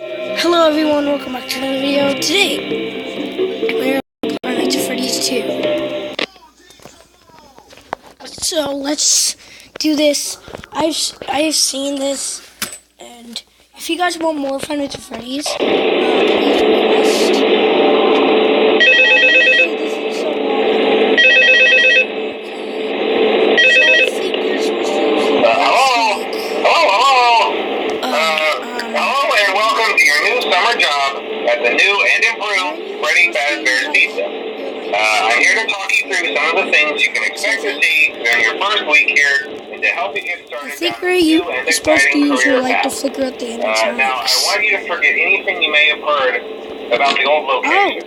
Hello everyone, welcome back to another video. Today, we're playing Five Nights at Freddy's 2. So let's do this. I've seen this, and if you guys want more Five Nights at Freddy's, please request. This is so long. So I think you're supposed to use the Hello, and welcome to your new summer job at the new and improved Freddy Fazbear's Pizza. I'm here to talk you through some of the things you can expect to see during your first week here, and to help you get started. I think you're supposed to use your light to flicker at the animatronics. Now, I want you to forget anything you may have heard about the old locations.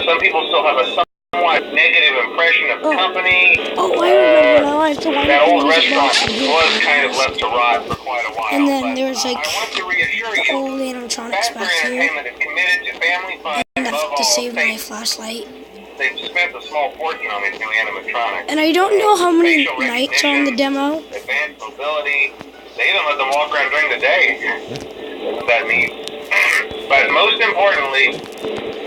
Some people still have a somewhat negative impression of the company. I remember now. I have to watch that old restaurant was kind of left to rot for quite a while. And then there's like I want to reassure the you, old animatronics Fazbear back here. Entertainment is committed to family fun And I above have to all save my things. flashlight. They've spent a small fortune on these new animatronics. And I don't know how many Facial nights are on the demo. Advanced mobility. They even let them walk around during the day. Isn't that neat? But most importantly,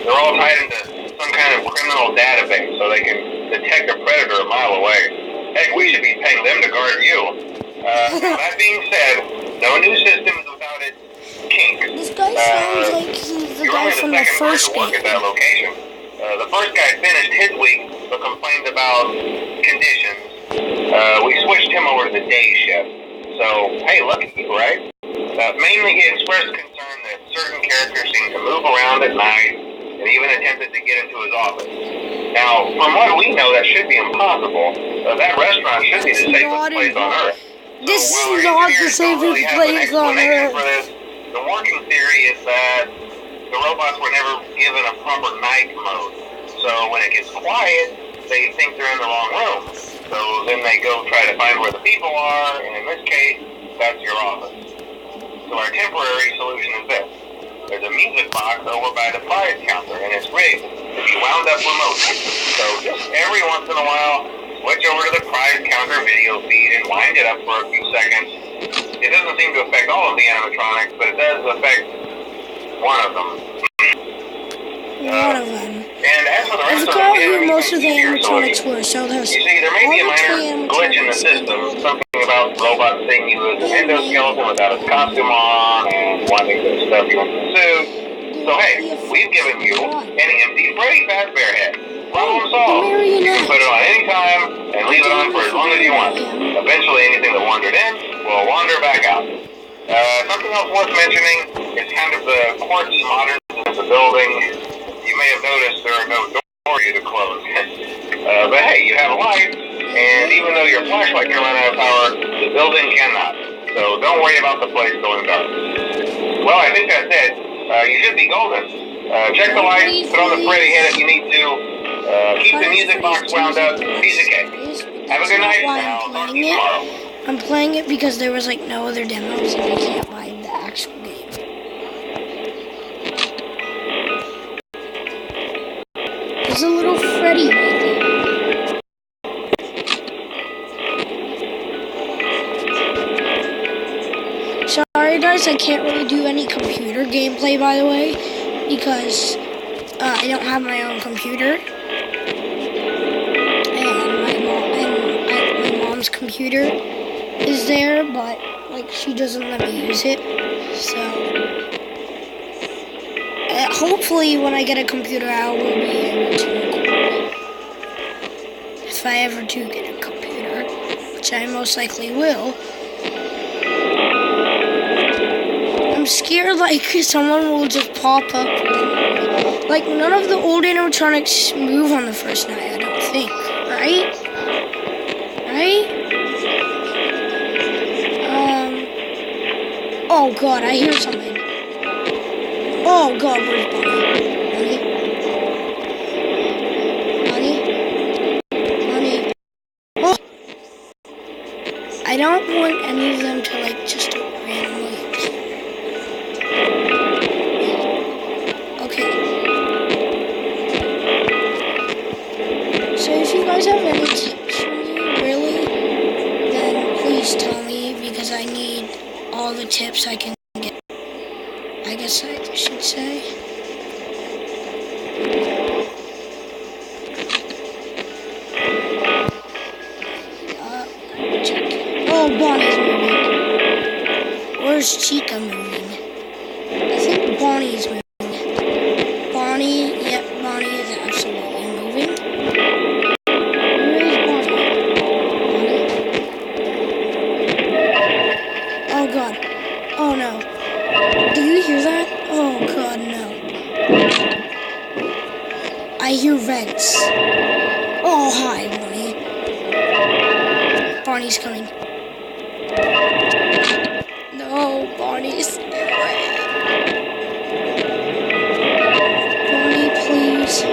they're all tied into some kind of criminal database so they can detect a predator a mile away. Heck, we should be paying them to guard you. That being said, no new system is without its kinks. This guy sounds like he's the guy from the first game. At that location. The first guy finished his week but complained about conditions. We switched him over to the day shift. So, hey, lucky you, right? Mainly he expressed concern that certain characters seem to move around at night and even attempted to get into his office. Now, from what we know, that should be impossible. That restaurant should be the safest place on Earth. This is not the safest place on Earth. The working theory is that the robots were never given a proper night mode. So when it gets quiet, they think they're in the wrong room. So then they go try to find where the people are, and in this case, that's your office. So our temporary solution is this. There's a music box over by the prize counter, and it's rigged to be wound up remotely. So just every once in a while, switch over to the prize counter video feed and wind it up for a few seconds. It doesn't seem to affect all of the animatronics, but it does affect one of them. One of them. And as for the rest I of forgot them, who most of the animatronics were, so there's you see, there may be a minor glitch in the system. Something about robots seeing you as an endoskeleton without a costume on and wanting to stuff you into the suit. So hey, we've given you an empty Freddy Fazbear head. Problem solved. You can put it on any time and leave it on for as long as you want. Eventually anything that wandered in will wander back out. Something else worth mentioning is kind of the quirky modernness of the building. You may have noticed there are no doors for you to close. But hey, you have a light, and even though your flashlight can run out of power, the building cannot. So don't worry about the place going dark. Well, I think that's it. You should be golden. Check the lights, put on the Freddy head if you need to. Keep the music box wound up. Piece of cake. Have a good night, and I'll talk to you tomorrow. I'm playing it because there was like no other demos and I can't buy the actual game. There's a little Freddy right there. Sorry guys, I can't really do any computer gameplay by the way, because I don't have my own computer. And my mom's computer is there, but like she doesn't let me use it. So hopefully when I get a computer I will be able to record. If I ever do get a computer, which I most likely will. I'm scared like someone will just pop up. Like none of the old animatronics move on the first night, I don't think. Right? Right? Oh god, I hear something. Oh god, where's Bonnie? Bonnie? Oh! I don't want any of them to like just randomly appear. Okay. So if you guys have any tips for me, really, then please tell me because I need all the tips I can get. I guess I should say. Check. Oh, Bonnie's moving. Where's Chica moving? I think Bonnie's moving. Bonnie, yep, Bonnie is absolutely moving. Where is Bonnie? Oh god. Oh no. Do you hear that? Oh god, no. I hear vents. Oh, hi, Bonnie. Barney's coming. No, Barney's away. Barney, please.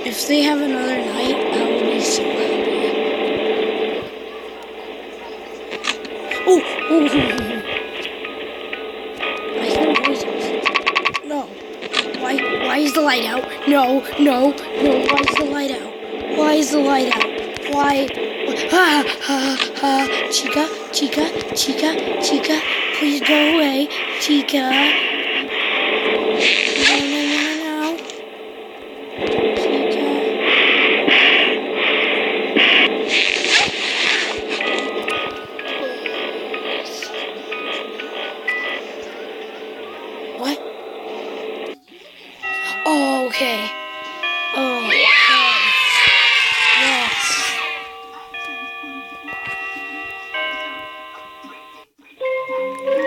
If they have another night, I will be so happy. Oh! I hear voices. No. Why is the light out? No. Why is the light out? Why is the light out? Why? Chica, please go away. Chica. What? Oh, okay. Oh, yes.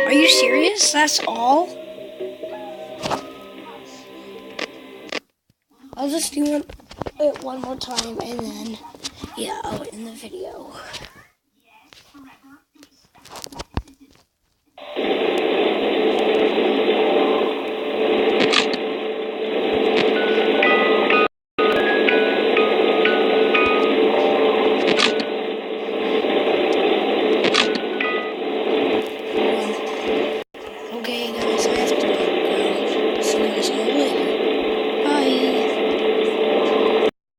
Are you serious? That's all? I'll just do it one more time and then, yeah, I'll end the video.